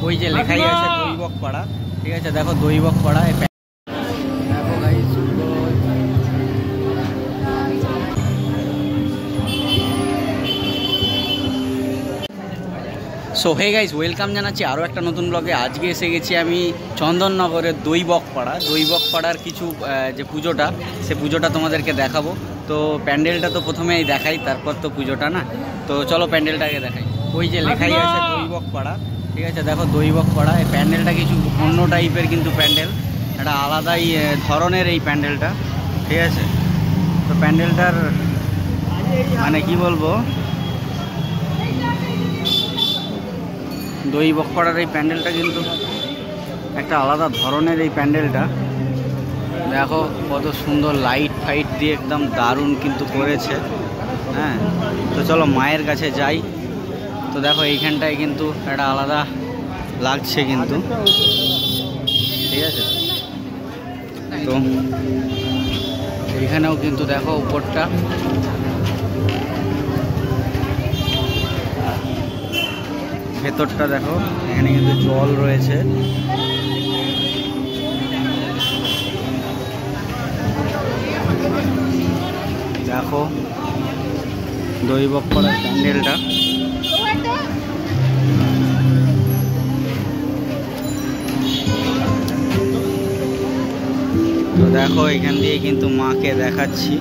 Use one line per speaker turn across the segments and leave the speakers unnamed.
ওই যে লেখাই আছে দৈবক পাড়া, ঠিক আছে। দেখো দৈবক পাড়া, দেখো guys. So hey guys, welcome জানাচ্ছি আরও একটা নতুন ব্লগে। আজকে এসে গেছি আমি চন্দননগরের দৈবক পাড়ার কিছু যে পুজোটা, সে পুজোটা তোমাদেরকে দেখাবো। তো প্যান্ডেলটা তো প্রথমেই দেখাই, তারপর তো পুজোটা না। তো চলো প্যান্ডেলটাকে দেখাই। ওই যে লেখাই আছে দৈবক পাড়া, ঠিক আছে। দেখো দৈবক পাড়া, এই প্যান্ডেলটা কিছু অন্য টাইপের কিন্তু প্যান্ডেল, একটা আলাদাই ধরনের এই প্যান্ডেলটা, ঠিক আছে। তো প্যান্ডেলটার মানে কি বলবো, দৈবক পাড়ার এই প্যান্ডেলটা কিন্তু একটা আলাদা ধরনের এই প্যান্ডেলটা। দেখো কত সুন্দর লাইট ফাইট দিয়ে একদম দারুণ কিন্তু করেছে, হ্যাঁ। তো চলো মায়ের কাছে যাই। তো দেখো এইখানটায় কিন্তু একটা আলাদা লাগছে কিন্তু, ঠিক আছে। তো এইখানেও কিন্তু দেখো উপরটা, ভেতরটা দেখো, এখানে কিন্তু জল রয়েছে। দেখো দৈবক পাড়ার প্যান্ডেলটা। তো দেখো এখান দিয়ে কিন্তু মাকে দেখাচ্ছি।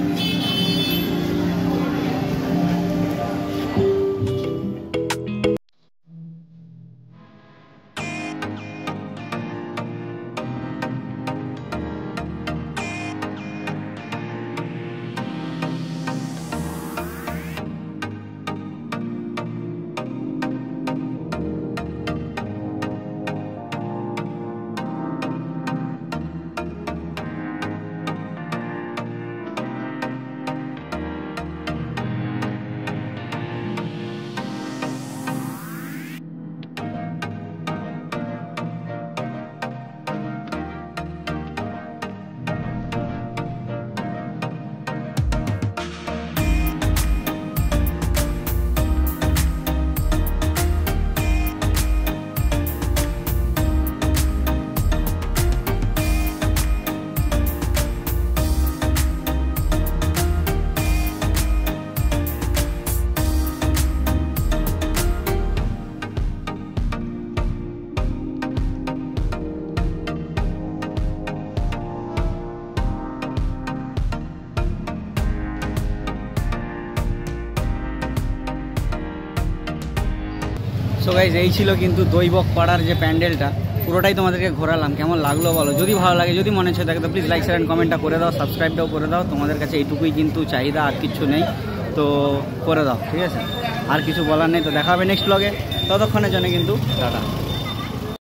সো গাইজ, এই ছিল কিন্তু দৈবক পাড়ার যে প্যান্ডেলটা, পুরোটাই তোমাদেরকে ঘোরালাম। কেমন লাগলো বলো? যদি ভালো লাগে, যদি মনে হচ্ছে থাকে, তো প্লিজ লাইক শেয়ার এন্ড কমেন্টটা করে দাও, সাবস্ক্রাইবটাও করে দাও। তোমাদের কাছে এইটুকুই কিন্তু চাহিদা, আর কিছু নেই। তো করে দাও, ঠিক আছে। আর কিছু বলার নেই। তো দেখা হবে নেক্সট ব্লগে, ততক্ষণের জন্য কিন্তু টাটা।